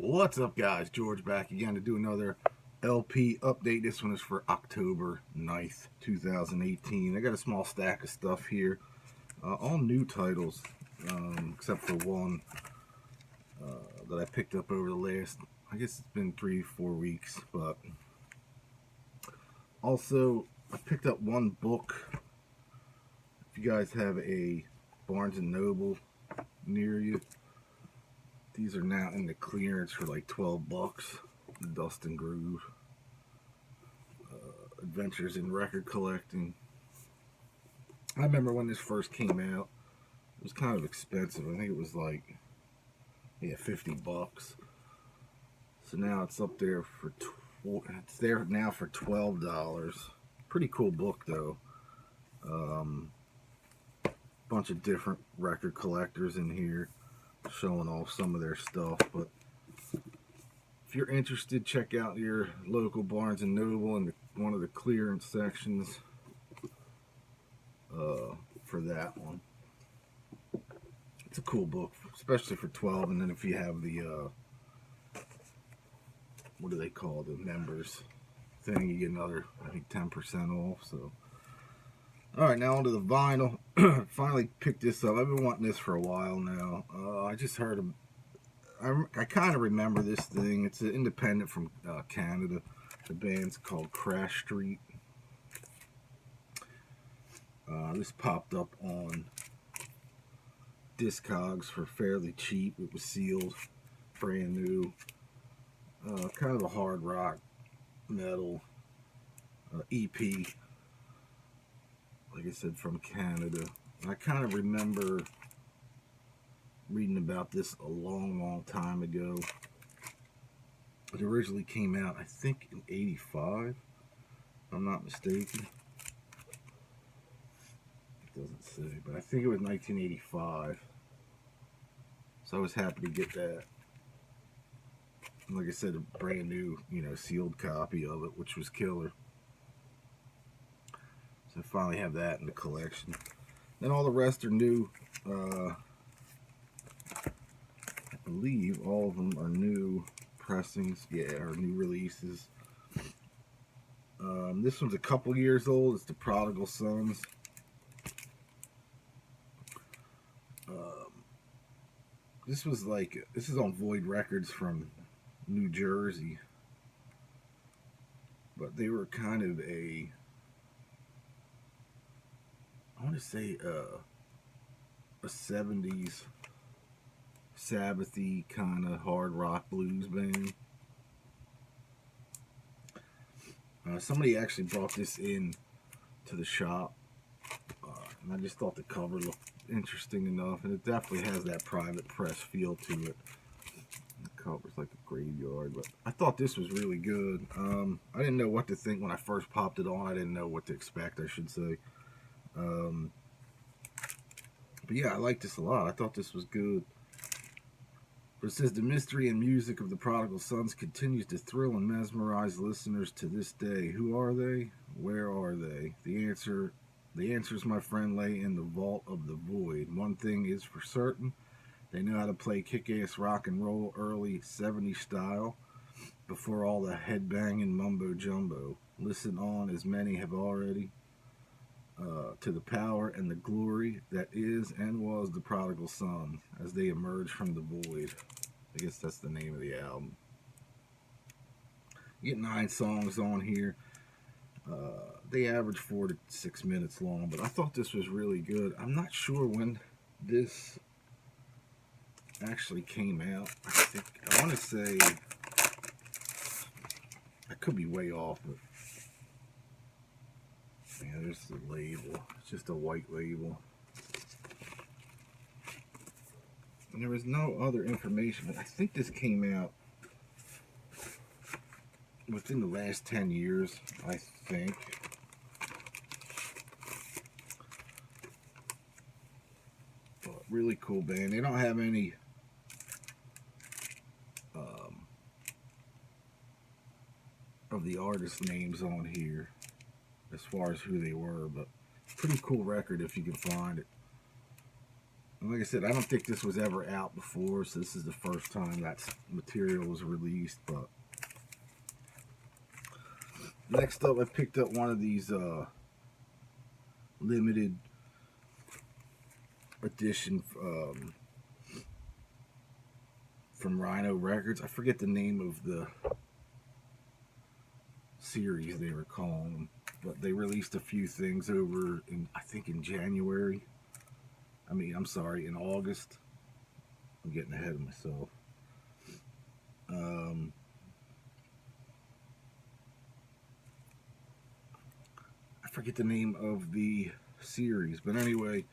What's up, guys? George back again to do another LP update. This one is for October 9th, 2018. I got a small stack of stuff here. All new titles, except for one that I picked up over the last, I guess it's been 3-4 weeks. But also, I picked up one book. If you guys have a Barnes & Noble near you, these are now in the clearance for like 12 bucks. The Dust and Groove Adventures in Record Collecting. I remember when this first came out, it was kind of expensive. I think it was like, 50 bucks. So now it's up there for it's there now for $12. Pretty cool book though. Bunch of different record collectors in here, showing off some of their stuff. But if you're interested, check out your local Barnes & Noble in one of the clearance sections for that one. It's a cool book, especially for 12. And then if you have the what do they call the members thing, you get another, I think, 10% off. So alright, now onto the vinyl. Finally picked this up. I've been wanting this for a while now. I just heard I kind of remember this thing. It's an independent from Canada. The band's called Crash Street. This popped up on Discogs for fairly cheap. It was sealed, brand new. Kind of a hard rock metal EP. Like I said, from Canada. I kind of remember reading about this a long time ago. It originally came out, I think, in '85, if I'm not mistaken. It doesn't say, but I think it was 1985. So I was happy to get that. And like I said, a brand new, sealed copy of it, which was killer. So I finally have that in the collection. Then all the rest are new. I believe all of them are new pressings, or new releases. This one's a couple years old. It's the Prodigal Sons. This is on Void Records from New Jersey. But they were kind of I want to say a 70s Sabbathy kind of hard rock blues band. Somebody actually brought this in to the shop, and I just thought the cover looked interesting enough, and it definitely has that private press feel to it. The cover's like a graveyard, but I thought this was really good. I didn't know what to think when I first popped it on. I didn't know what to expect, I should say. But yeah, I like this a lot. I thought this was good. But it says the mystery and music of the Prodigal Sons continues to thrill and mesmerize listeners to this day. Who are they? Where are they? The answers, my friend, lay in the vault of the void. One thing is for certain: they know how to play kick-ass rock and roll early 70s style before all the headbanging mumbo jumbo. Listen on, as many have already. To the power and the glory that is and was the Prodigal Son as they emerge from the void. I guess that's the name of the album. You get 9 songs on here. They average 4 to 6 minutes long, but I thought this was really good. I'm not sure when this actually came out. I want to say, I could be way off, but yeah, there's the label. It's just a white label. And there was no other information, but I think this came out within the last 10 years, I think. But really cool band. They don't have any of the artist names on here as far as who they were, but pretty cool record if you can find it. And like I said, I don't think this was ever out before, so this is the first time that material was released. But next up, I picked up one of these limited edition from Rhino Records. I forget the name of the series they were calling them, but they released a few things over in, I think, in January. I'm sorry, in August. I'm getting ahead of myself. I forget the name of the series, but anyway,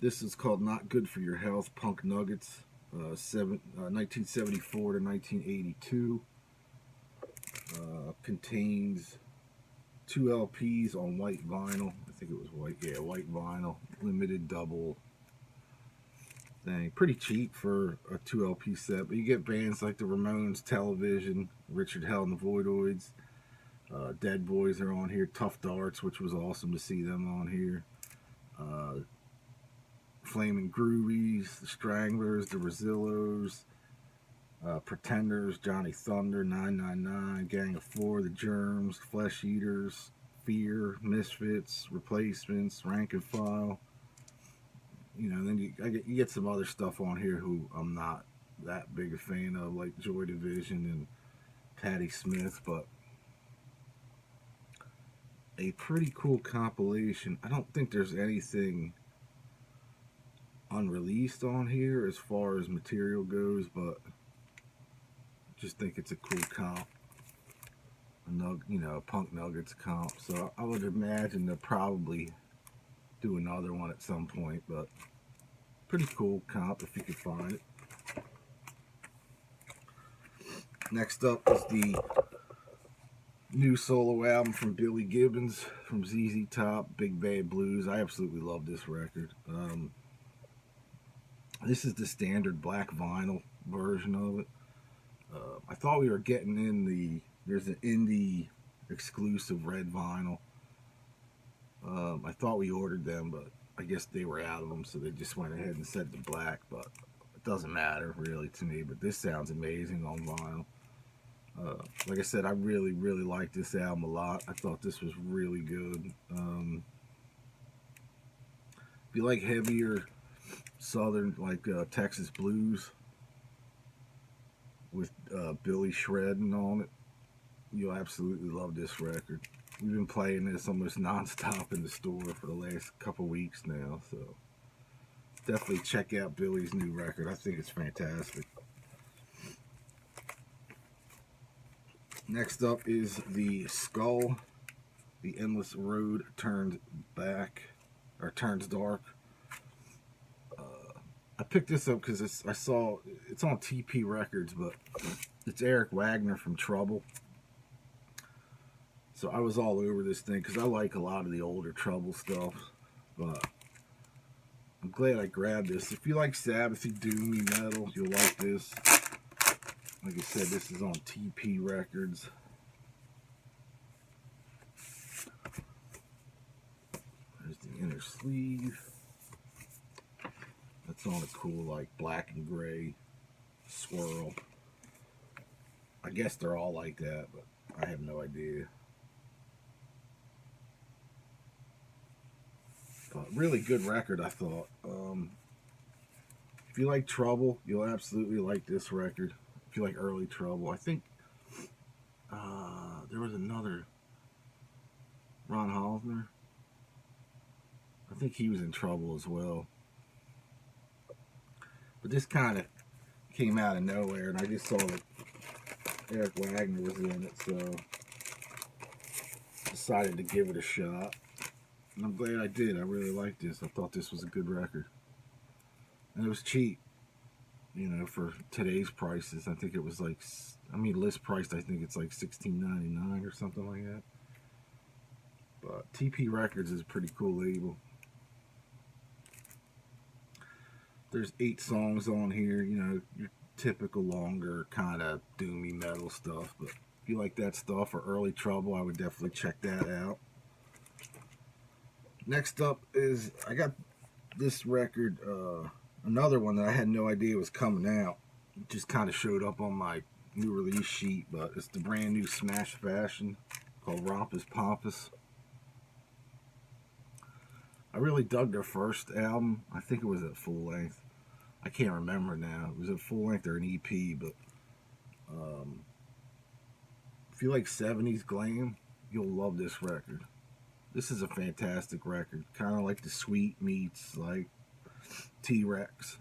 this is called Not Good For Your Health, Punk Nuggets, 1974 to 1982. Contains 2 LPs on white vinyl. I think it was white, yeah, white vinyl, limited double thing. Pretty cheap for a 2 LP set, but you get bands like the Ramones, Television, Richard Hell and the Voidoids, Dead Boys are on here, Tough Darts, which was awesome to see them on here, Flaming Groovies, the Stranglers, the Rosillos, Pretenders, Johnny Thunder, 999, Gang of Four, the Germs, Flesh Eaters, Fear, Misfits, Replacements, Rank and File. You know, then you get some other stuff on here who I'm not that big a fan of, like Joy Division and Patti Smith, but a pretty cool compilation. I don't think there's anything unreleased on here as far as material goes, but just think it's a cool comp. A Punk Nuggets comp. So I would imagine they'll probably do another one at some point, but pretty cool comp if you could find it. Next up is the new solo album from Billy Gibbons from ZZ Top, Big Bad Blues. I absolutely love this record. This is the standard black vinyl version of it. I thought we were getting in there's an indie exclusive red vinyl. I thought we ordered them, but I guess they were out of them, so they just went ahead and said the black, but it doesn't matter really to me. But this sounds amazing on vinyl. Like I said, I really, really like this album a lot. I thought this was really good. If you like heavier southern, like Texas blues with Billy shredding on it, you'll absolutely love this record. We've been playing this almost non-stop in the store for the last couple weeks now, so definitely check out Billy's new record. I think it's fantastic. Next up is the Skull, The Endless Road Turns Dark. I picked this up because I saw it's on TP Records, but it's Eric Wagner from Trouble. So I was all over this thing because I like a lot of the older Trouble stuff, but I'm glad I grabbed this. If you like Sabbathy doomy metal, you'll like this. Like I said, this is on TP Records. There's the inner sleeve. That's on a cool, like, black and gray swirl. I guess they're all like that, but I have no idea. Really good record, I thought. If you like Trouble, you'll absolutely like this record. If you like early Trouble, I think there was another Ron Halsner. I think he was in Trouble as well. But this kind of came out of nowhere, and I just saw that Eric Wagner was in it, so decided to give it a shot. And I'm glad I did. I really liked this. I thought this was a good record. And it was cheap, you know, for today's prices. I think it was like, list priced, I think it's like $16.99 or something like that. But TP Records is a pretty cool label. There's 8 songs on here, you know, your typical longer kind of doomy metal stuff. But if you like that stuff or early Trouble, I would definitely check that out. Next up is, I got this record Another one that I had no idea was coming out. It just kind of showed up on my new release sheet, but it's the brand new Smash Fashion called Rompus Pompous. I really dug their first album. I think it was at full length. I can't remember now. It was at full length or an EP, but if you like 70s glam, you'll love this record. This is a fantastic record. Kind of like the Sweet meets like T-Rex.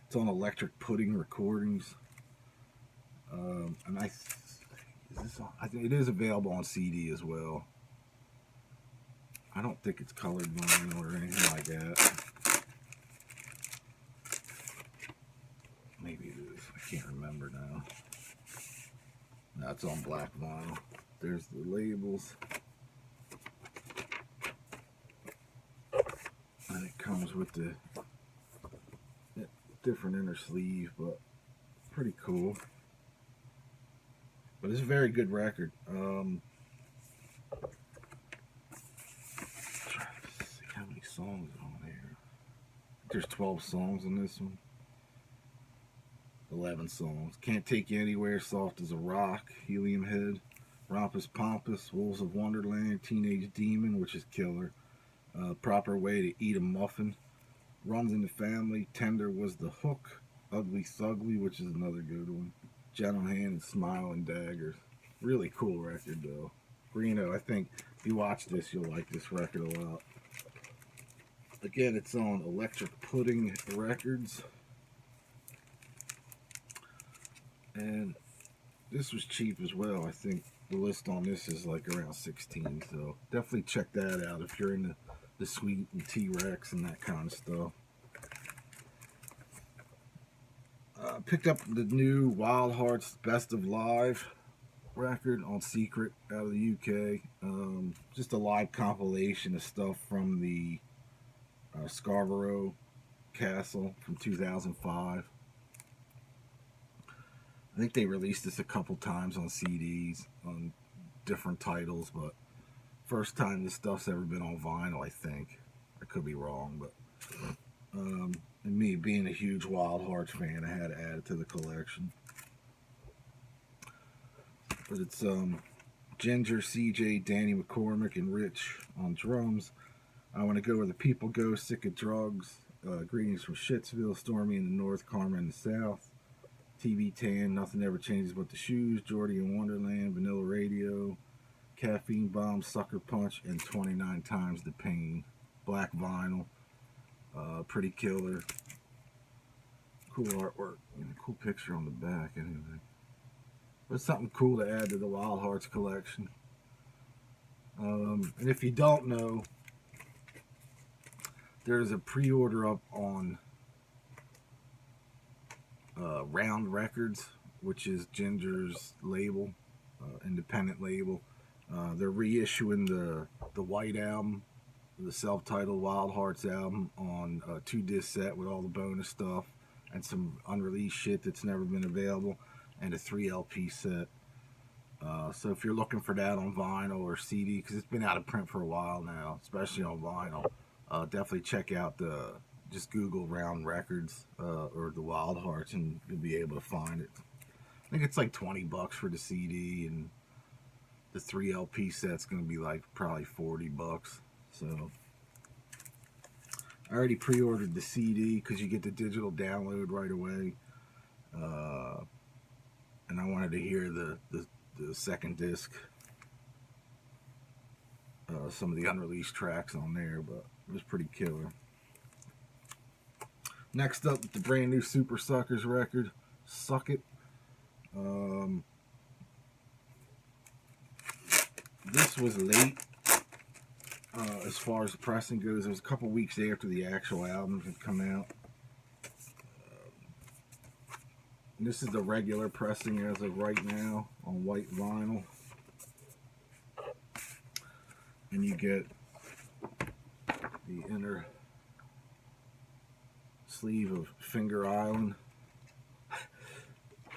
It's on Electric Pudding Recordings. And I think it is available on CD as well. I don't think it's colored vinyl or anything like that. Maybe it is. I can't remember now. No, it's on black vinyl. There's the labels. And it comes with the different inner sleeve, but pretty cool. But it's a very good record. Trying to see how many songs are on here. There's 12 songs on this one. 11 songs. Can't Take You Anywhere, Soft as a Rock, Helium Head, Rompus Pompous, Wolves of Wonderland, Teenage Demon, which is killer. Proper Way to Eat a Muffin, Runs in the Family, Tender Was the Hook, Ugly Thugly, which is another good one. Gentle Hand and Smile and Daggers. Really cool record though. Reno, I think if you watch this, you'll like this record a lot. Again, it's on Electric Pudding Records. And this was cheap as well. I think the list on this is like around 16, so definitely check that out if you're into the Sweet and T-Rex and that kind of stuff. Picked up the new Wild Hearts Best of Live record on Secret out of the UK. Just a live compilation of stuff from the Scarborough Castle from 2005. I think they released this a couple times on CDs on different titles, but first time this stuff's ever been on vinyl, I think. I could be wrong, but and me being a huge Wild Hearts fan, I had to add it to the collection. But it's Ginger, CJ, Danny McCormick, and Rich on drums. I Want to Go Where the People Go, Sick of Drugs, Greetings from Shitsville, Stormy in the North, Karma in the South, TV Tan, Nothing Ever Changes But the Shoes, Geordie in Wonderland, Vanilla Radio, Caffeine Bomb, Sucker Punch, and 29 Times the Pain. Black vinyl, pretty killer. Cool artwork, and a cool picture on the back anyway. But something cool to add to the Wild Hearts collection. And if you don't know, there's a pre-order up on Round Records, which is Ginger's label, independent label. They're reissuing the White Album, the self-titled Wild Hearts album, on a 2-disc set with all the bonus stuff and some unreleased shit that's never been available, and a 3 LP set. So if you're looking for that on vinyl or CD, because it's been out of print for a while now, especially on vinyl, definitely check out just Google Round Records or the Wild Hearts, and you'll be able to find it. I think it's like $20 for the CD, and the 3 LP set's going to be like probably $40. So I already pre-ordered the CD because you get the digital download right away, and I wanted to hear the second disc, some of the unreleased tracks on there, but it was pretty killer. Next up, the brand new Super Suckers record, Suck It. This was late as far as the pressing goes. It was a couple weeks after the actual album had come out. This is the regular pressing as of right now on white vinyl. And you get the inner sleeve of Finger Island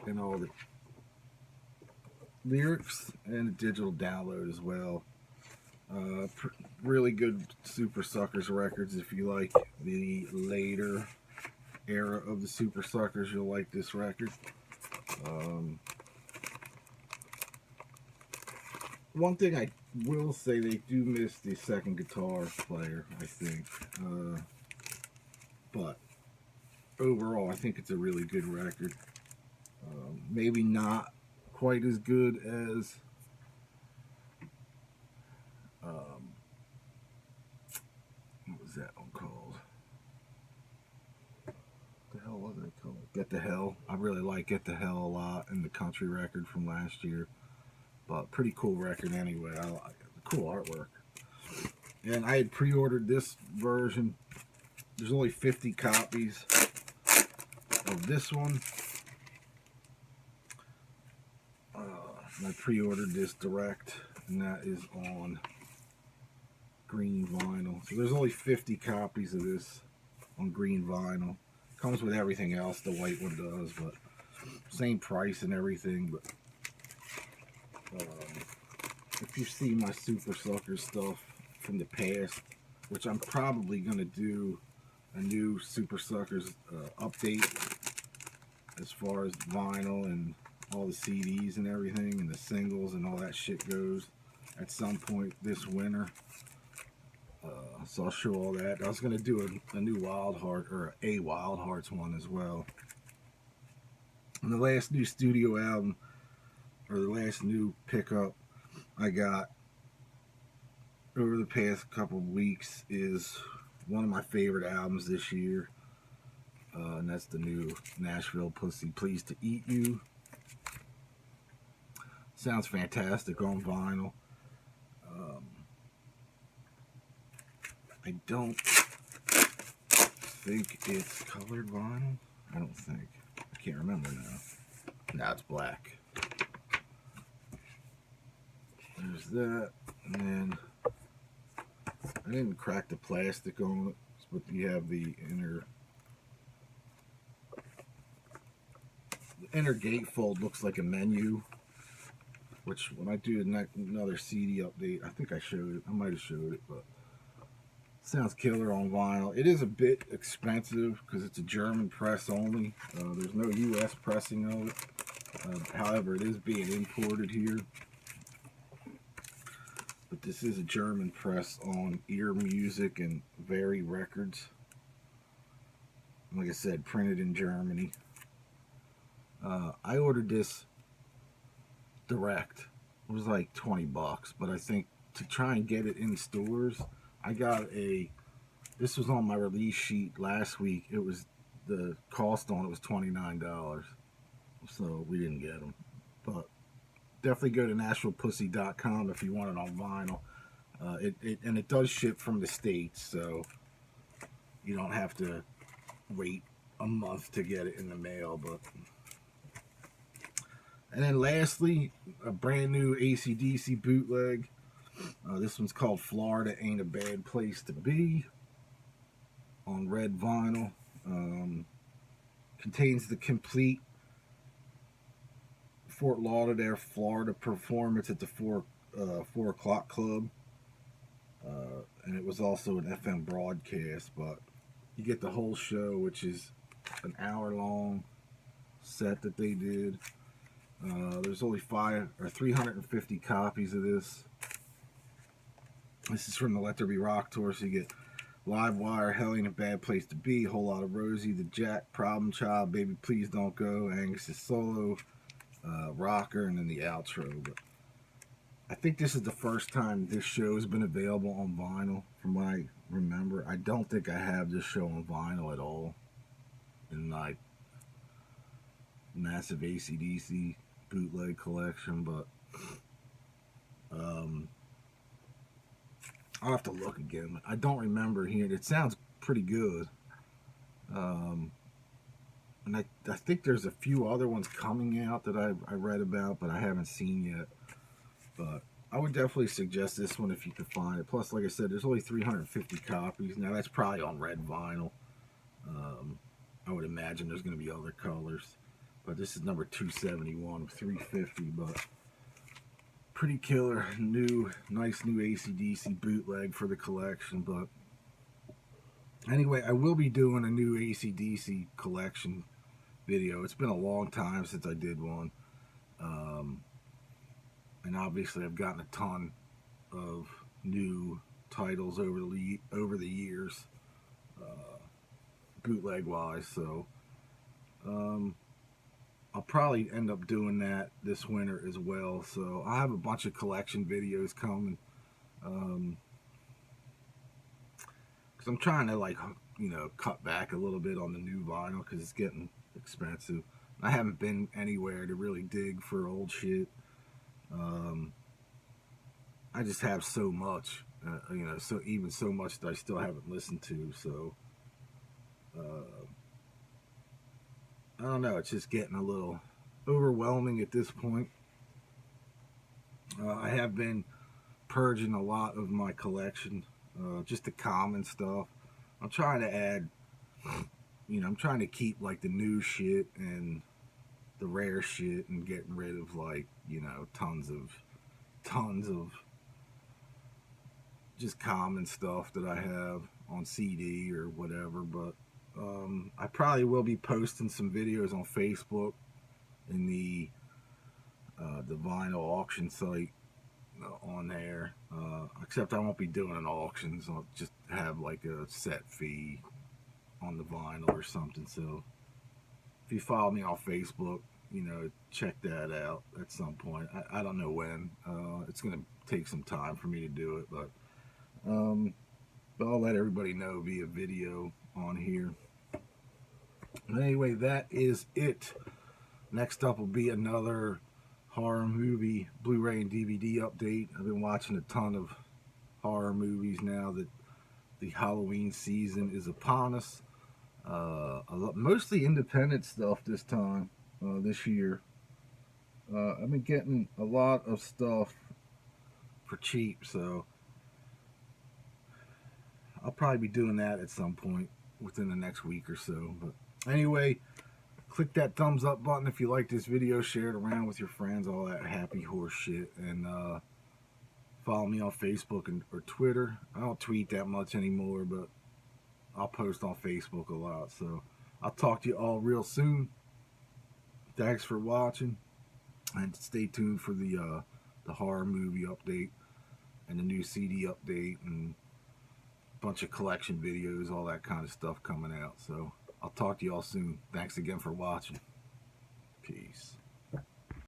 and all the lyrics, and a digital download as well. Really good Super Suckers records. If you like the later era of the Super Suckers, you'll like this record. One thing I will say, they do miss the second guitar player, I think. But overall, I think it's a really good record. Maybe not quite as good as what was that one called? What the hell was it called? Get the Hell. I really like Get the Hell a lot, and the country record from last year. But pretty cool record anyway. I like it. Cool artwork. And I had pre-ordered this version. There's only 50 copies of this one. I pre-ordered this direct, and that is on green vinyl. So there's only 50 copies of this on green vinyl. Comes with everything else, the white one does, but same price and everything. But if you see my Super Sucker stuff from the past, which I'm probably going to do a new Super Suckers update as far as vinyl and all the CDs and everything and the singles and all that shit goes at some point this winter. So I'll show all that. I was going to do a new Wild Heart, or a Wild Hearts one as well. And the last new studio album, or the last new pickup I got over the past couple of weeks, is one of my favorite albums this year. And that's the new Nashville Pussy Pleased to Eat You. Sounds fantastic on vinyl. I don't think it's colored vinyl. I don't think. I can't remember now. Now it's black. There's that. And then I didn't crack the plastic on it, but you have the inner gatefold looks like a menu, which when I do another CD update, I think I showed it. I might have showed it, but sounds killer on vinyl. It is a bit expensive because it's a German press only. There's no U.S. pressing of it. However, it is being imported here. But this is a German press on Ear Music and Very Records. Like I said, printed in Germany. I ordered this direct. It was like 20 bucks, but I think to try and get it in stores, I got this was on my release sheet last week. It was, the cost on it was $29. So we didn't get them. But definitely go to NashvillePussy.com if you want it on vinyl. And it does ship from the States, so you don't have to wait a month to get it in the mail. And then lastly, a brand new AC/DC bootleg. This one's called Florida Ain't a Bad Place to Be, on red vinyl. Contains the complete Fort Lauderdale, Florida performance at the 4 o'clock club. And it was also an FM broadcast, but you get the whole show, which is an hour-long set that they did. There's only 350 copies of this. This is from the Let There Be Rock tour, so you get Live Wire, Hell Ain't a Bad Place to Be, Whole Lot of Rosie, The Jack, Problem Child, Baby Please Don't Go, Angus's solo, Rocker, and then the outro. But I think this is the first time this show has been available on vinyl, from what I remember. I don't think I have this show on vinyl at all in my massive AC/DC bootleg collection, but I'll have to look again. I don't remember hearing it. It sounds pretty good. And I think there's a few other ones coming out that I read about, but I haven't seen yet. But I would definitely suggest this one if you can find it. Plus, like I said, there's only 350 copies. Now, that's probably on red vinyl. I would imagine there's going to be other colors. But this is number 271 of 350. But pretty killer, nice new AC/DC bootleg for the collection. But anyway, I will be doing a new AC/DC collection video. It's been a long time since I did one. And obviously I've gotten a ton of new titles over the years, bootleg wise. So I'll probably end up doing that this winter as well. So I have a bunch of collection videos coming. Because I'm trying to, like, cut back a little bit on the new vinyl because it's getting expensive. I haven't been anywhere to really dig for old shit. I just have so much, so much that I still haven't listened to. So I don't know. It's just getting a little overwhelming at this point. I have been purging a lot of my collection, just the common stuff. I'm trying to add, I'm trying to keep like the new shit and the rare shit, and getting rid of, like, tons of just common stuff that I have on CD or whatever. But I probably will be posting some videos on Facebook in the vinyl auction site on there. Except I won't be doing an auction, so I'll just have like a set fee on the vinyl or something. So if you follow me on Facebook, check that out at some point. I don't know when. It's going to take some time for me to do it, but I'll let everybody know via video on here. But anyway, that is it. Next up will be another horror movie Blu-ray and DVD update. I've been watching a ton of horror movies now that the Halloween season is upon us. Mostly independent stuff this time, this year. I've been getting a lot of stuff for cheap, so I'll probably be doing that at some point within the next week or so. But anyway, click that thumbs up button if you like this video, share it around with your friends, all that happy horse shit, and follow me on Facebook or Twitter. I don't tweet that much anymore, but I'll post on Facebook a lot. So I'll talk to you all real soon. Thanks for watching, and stay tuned for the horror movie update and the new CD update and a bunch of collection videos, all that kind of stuff coming out. So I'll talk to you all soon. Thanks again for watching. Peace.